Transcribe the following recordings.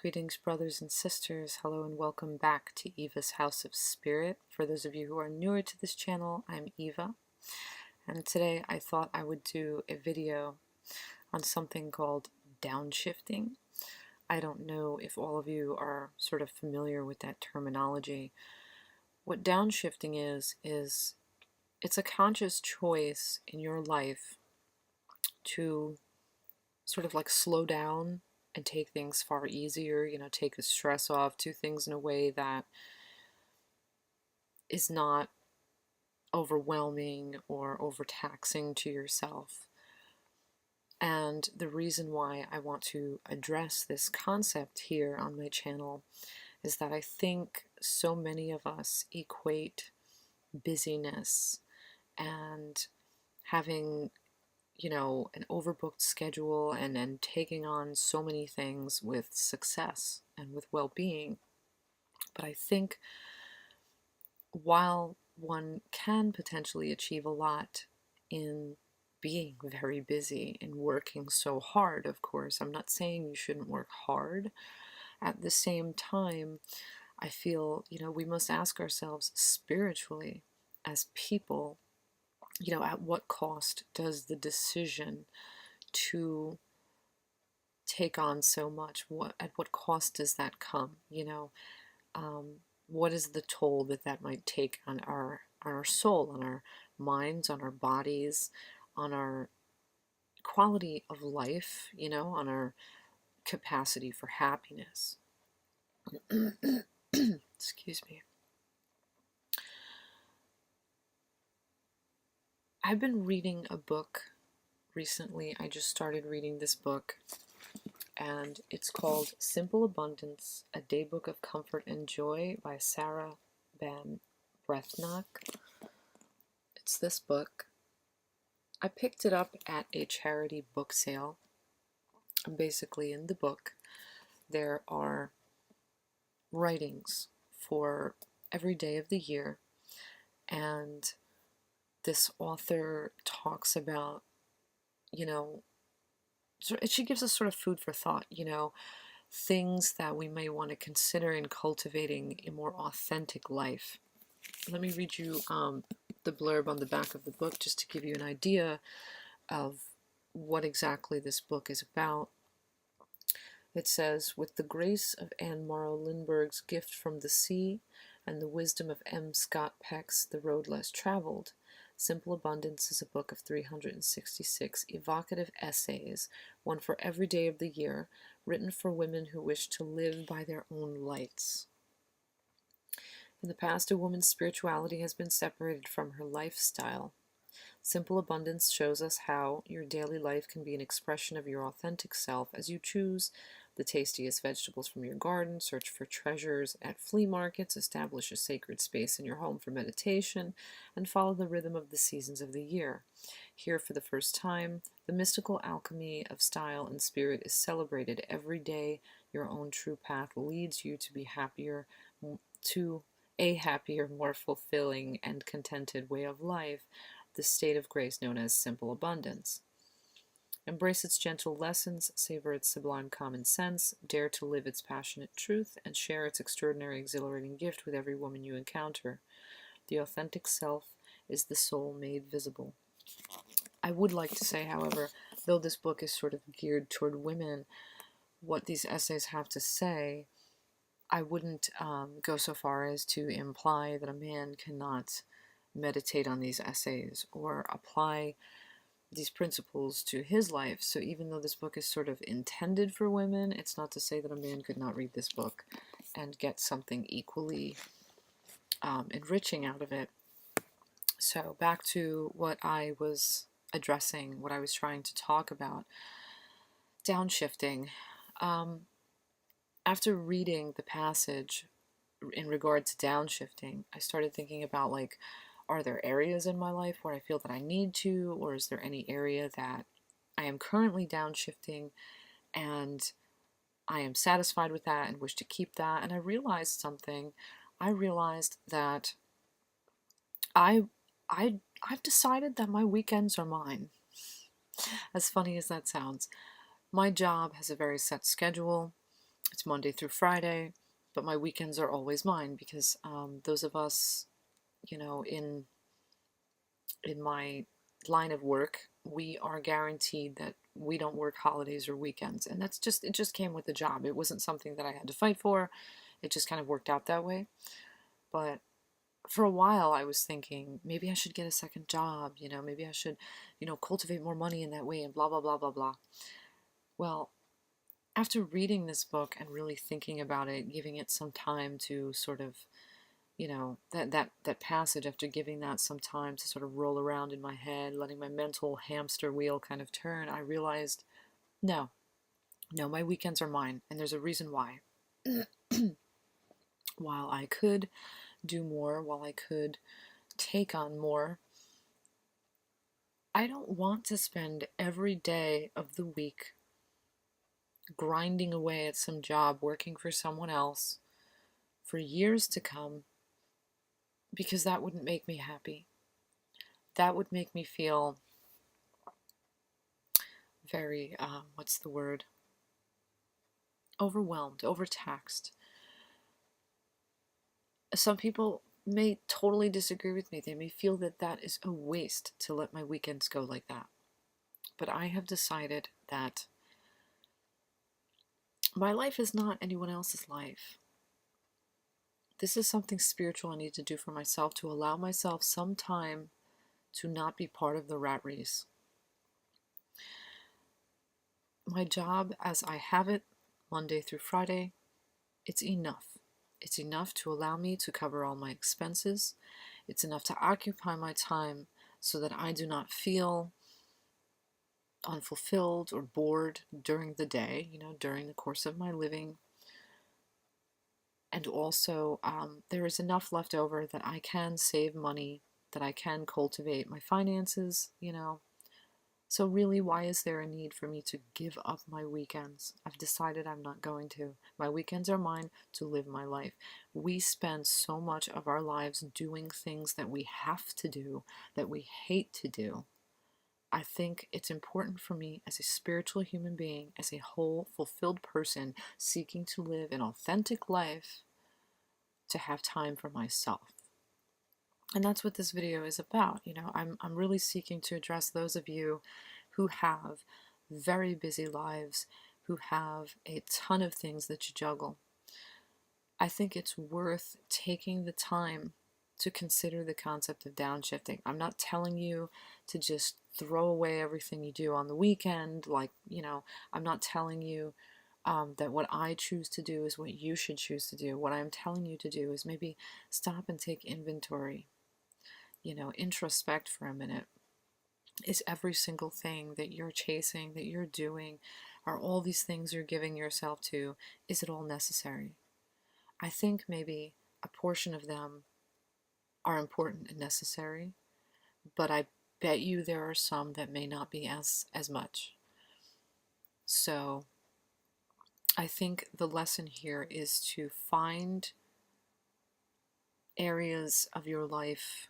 Greetings, brothers and sisters. Hello and welcome back to Eva's House of Spirit. For those of you who are newer to this channel, I'm Eva, and today I thought I would do a video on something called downshifting. I don't know if all of you are sort of familiar with that terminology. What downshifting is it's a conscious choice in your life to sort of like slow down and take things far easier, take the stress off, do things in a way that is not overwhelming or overtaxing to yourself. And the reason why I want to address this concept here on my channel is that I think so many of us equate busyness and having an overbooked schedule and taking on so many things with success and with well-being. But I think while one can potentially achieve a lot in being very busy and working so hard, of course, I'm not saying you shouldn't work hard. At the same time, I feel, we must ask ourselves spiritually as people, at what cost does the decision to take on so much, at what cost does that come? What is the toll that might take on our soul, on our minds, on our bodies, on our quality of life, on our capacity for happiness? Excuse me. I've been reading a book recently. I just started reading this book, and it's called Simple Abundance, A Daybook of Comfort and Joy by Sarah Van Brethnock. It's this book. I picked it up at a charity book sale. And basically in the book, there are writings for every day of the year, and this author talks about, she gives us sort of food for thought, things that we may want to consider in cultivating a more authentic life. Let me read you the blurb on the back of the book just to give you an idea of what exactly this book is about. It says, with the grace of Anne Morrow Lindbergh's Gift from the Sea and the wisdom of M. Scott Peck's The Road Less Traveled, Simple Abundance is a book of 366 evocative essays, one for every day of the year, written for women who wish to live by their own lights. In the past, a woman's spirituality has been separated from her lifestyle. Simple Abundance shows us how your daily life can be an expression of your authentic self as you choose the tastiest vegetables from your garden, search for treasures at flea markets, establish a sacred space in your home for meditation, and follow the rhythm of the seasons of the year. Here, for the first time, the mystical alchemy of style and spirit is celebrated every day. Your own true path leads you to be happier, to a happier, more fulfilling, and contented way of life, the state of grace known as simple abundance. Embrace its gentle lessons, savor its sublime common sense, dare to live its passionate truth, and share its extraordinary, exhilarating gift with every woman you encounter. The authentic self is the soul made visible. I would like to say, however, though this book is sort of geared toward women, what these essays have to say, I wouldn't go so far as to imply that a man cannot meditate on these essays or apply these principles to his life. So even though this book is sort of intended for women, it's not to say that a man could not read this book and get something equally enriching out of it. So back to what I was addressing, what I was trying to talk about. Downshifting. After reading the passage in regard to downshifting, I started thinking about, are there areas in my life where I feel that I need to, or is there any area that I am currently downshifting and I am satisfied with that and wish to keep that? And I realized something. I realized that I've decided that my weekends are mine. As funny as that sounds. My job has a very set schedule. It's Monday through Friday, but my weekends are always mine because those of us, in my line of work, we are guaranteed that we don't work holidays or weekends. And it just came with the job. It wasn't something that I had to fight for. It just kind of worked out that way. But for a while I was thinking maybe I should get a second job, maybe I should, cultivate more money in that way and blah, blah, blah, blah, blah. Well, after reading this book and really thinking about it, giving it some time to sort of, that passage, after giving that some time to sort of roll around in my head, letting my mental hamster wheel kind of turn, I realized, no, no, my weekends are mine, and there's a reason why. While I could do more, while I could take on more, I don't want to spend every day of the week grinding away at some job, working for someone else for years to come, because that wouldn't make me happy. That would make me feel very, what's the word? Overwhelmed, overtaxed. Some people may totally disagree with me. They may feel that that is a waste to let my weekends go like that. But I have decided that my life is not anyone else's life. This is something spiritual I need to do for myself, to allow myself some time to not be part of the rat race. My job as I have it, Monday through Friday, it's enough. It's enough to allow me to cover all my expenses. It's enough to occupy my time so that I do not feel unfulfilled or bored during the day, during the course of my living. And also, there is enough left over that I can save money, that I can cultivate my finances, So really, why is there a need for me to give up my weekends? I've decided I'm not going to. My weekends are mine to live my life. We spend so much of our lives doing things that we have to do, that we hate to do. I think it's important for me as a spiritual human being, as a whole, fulfilled person seeking to live an authentic life, to have time for myself. And that's what this video is about. I'm really seeking to address those of you who have very busy lives, who have a ton of things that you juggle. I think it's worth taking the time to consider the concept of downshifting. I'm not telling you to just throw away everything you do on the weekend. I'm not telling you that what I choose to do is what you should choose to do. What I'm telling you to do is maybe stop and take inventory. Introspect for a minute. Is every single thing that you're chasing, that you're doing, are all these things you're giving yourself to, is it all necessary? I think maybe a portion of them are important and necessary, but I bet you there are some that may not be as much. So I think the lesson here is to find areas of your life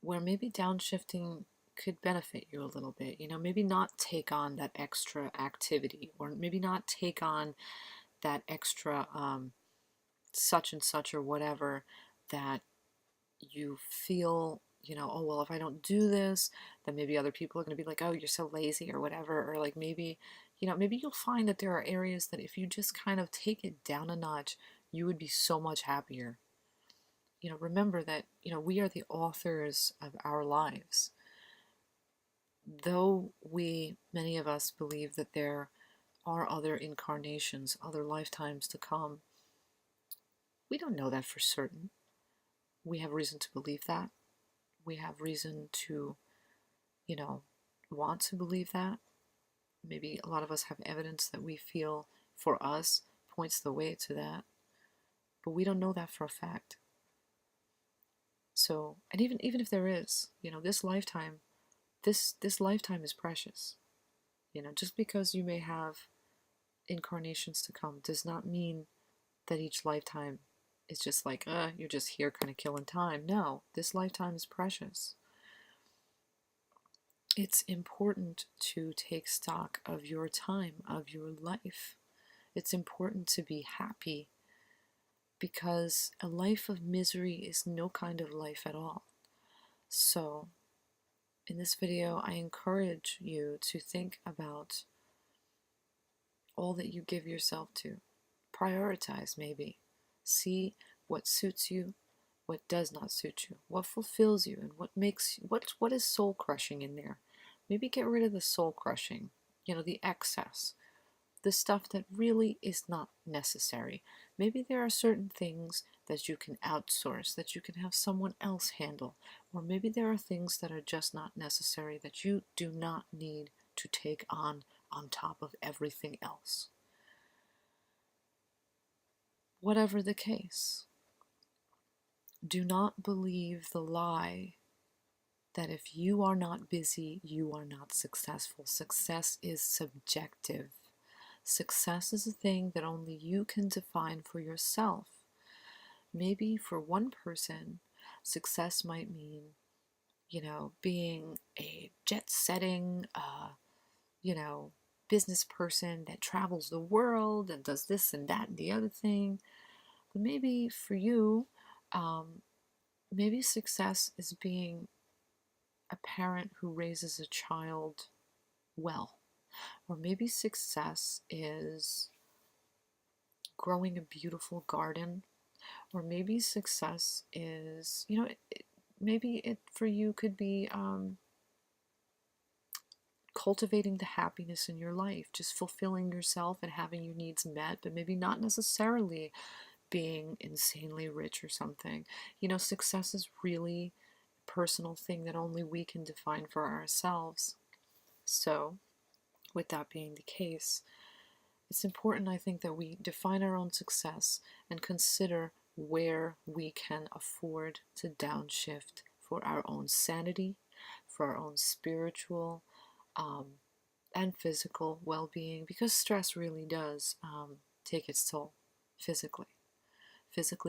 where maybe downshifting could benefit you a little bit. Maybe not take on that extra activity, or maybe not take on that extra such and such or whatever that you feel, oh, well, if I don't do this, then maybe other people are going to be like, oh, you're so lazy or whatever. Or like maybe you'll find that there are areas that if you just kind of take it down a notch, you would be so much happier. Remember that, we are the authors of our lives. Though many of us believe that there are other incarnations, other lifetimes to come, we don't know that for certain. We have reason to believe that. We have reason to, want to believe that. Maybe a lot of us have evidence that we feel for us points the way to that. But we don't know that for a fact. So, and even if there is, this lifetime, this lifetime is precious. Just because you may have incarnations to come does not mean that each lifetime is just like, you're just here kind of killing time. No, this lifetime is precious. It's important to take stock of your time, of your life. It's important to be happy because a life of misery is no kind of life at all. So, in this video, I encourage you to think about all that you give yourself to. Prioritize, maybe. See what suits you, what does not suit you, what fulfills you, and what is soul crushing in there. Maybe get rid of the soul crushing, the excess, the stuff that really is not necessary. Maybe there are certain things that you can outsource, that you can have someone else handle, or maybe there are things that are just not necessary that you do not need to take on top of everything else. Whatever the case, do not believe the lie that if you are not busy, you are not successful. Success is subjective. Success is a thing that only you can define for yourself. Maybe for one person, success might mean, being a jet-setting, business person that travels the world and does this and that and the other thing. But maybe for you, maybe success is being a parent who raises a child well. Or maybe success is growing a beautiful garden. Or maybe success is, maybe it for you could be cultivating the happiness in your life, just fulfilling yourself and having your needs met, but maybe not necessarily being insanely rich or something. Success is really a personal thing that only we can define for ourselves. So, with that being the case, it's important, I think, that we define our own success and consider where we can afford to downshift for our own sanity, for our own spiritual and physical well-being, because stress really does take its toll physically,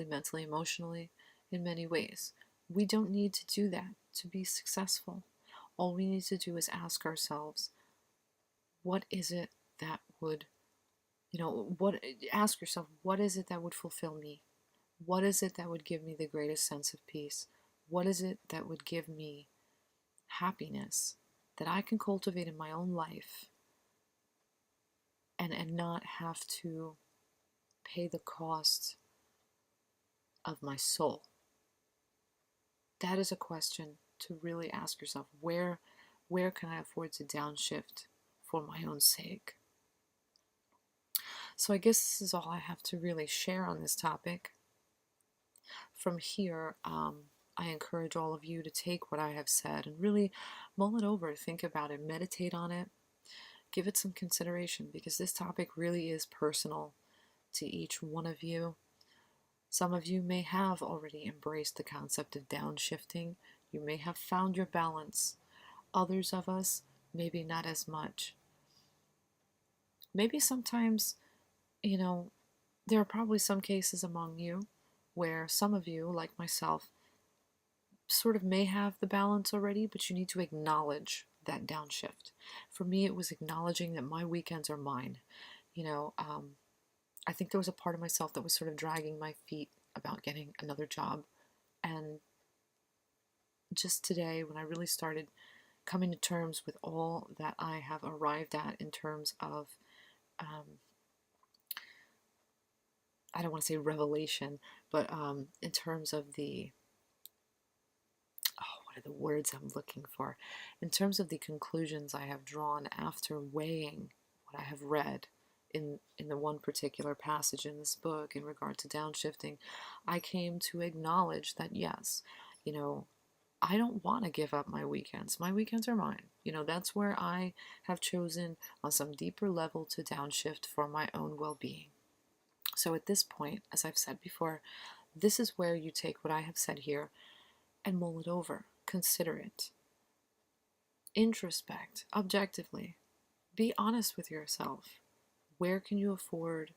mentally, emotionally, in many ways. We don't need to do that to be successful. All we need to do is ask ourselves, what is it that would, ask yourself, what is it that would fulfill me? What is it that would give me the greatest sense of peace? What is it that would give me happiness that I can cultivate in my own life and not have to pay the cost of my soul? That is a question to really ask yourself. Where can I afford to downshift for my own sake? So I guess this is all I have to really share on this topic. From here, I encourage all of you to take what I have said and really mull it over, think about it, meditate on it, give it some consideration, because this topic really is personal to each one of you. Some of you may have already embraced the concept of downshifting. You may have found your balance. Others of us, maybe not as much. Maybe sometimes, there are probably some cases among you where some of you, like myself, sort of may have the balance already, but you need to acknowledge that downshift. For me, it was acknowledging that my weekends are mine. I think there was a part of myself that was sort of dragging my feet about getting another job. And just today, when I really started coming to terms with all that I have arrived at in terms of, I don't want to say revelation, but in terms of what are the words I'm looking for? In terms of the conclusions I have drawn after weighing what I have read in the one particular passage in this book in regard to downshifting, I came to acknowledge that yes, I don't want to give up my weekends. My weekends are mine. That's where I have chosen on some deeper level to downshift for my own well-being. So at this point, as I've said before, this is where you take what I have said here and mull it over. Consider it. Introspect objectively. Be honest with yourself. Where can you afford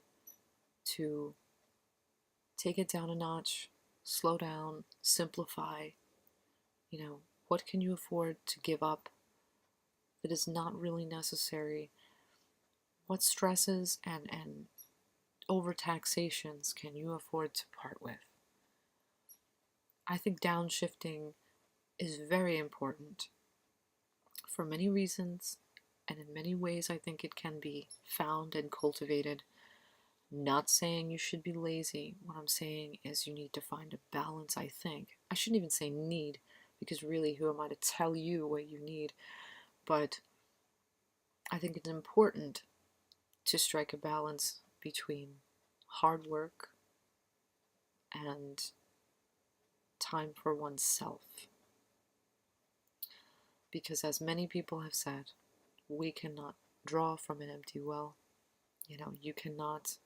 to take it down a notch, slow down, simplify? What can you afford to give up that is not really necessary? What stresses and overtaxations can you afford to part with? I think downshifting is very important for many reasons, and in many ways I think it can be found and cultivated. Not saying you should be lazy. What I'm saying is you need to find a balance, I think. I shouldn't even say need, because really, who am I to tell you what you need? But I think it's important to strike a balance between hard work and time for oneself. Because as many people have said, we cannot draw from an empty well. You cannot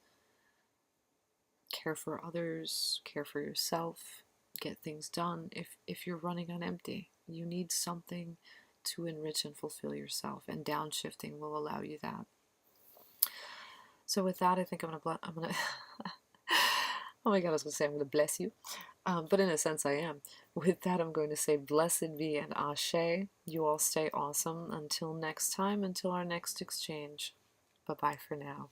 care for others, care for yourself, get things done if you're running on empty. You need something to enrich and fulfill yourself, and downshifting will allow you that. So with that, I think I'm gonna oh my god, I was gonna say I'm gonna bless you, but in a sense I am. With that, I'm going to say blessed be and ashe. You all stay awesome until next time, until our next exchange. Bye bye for now.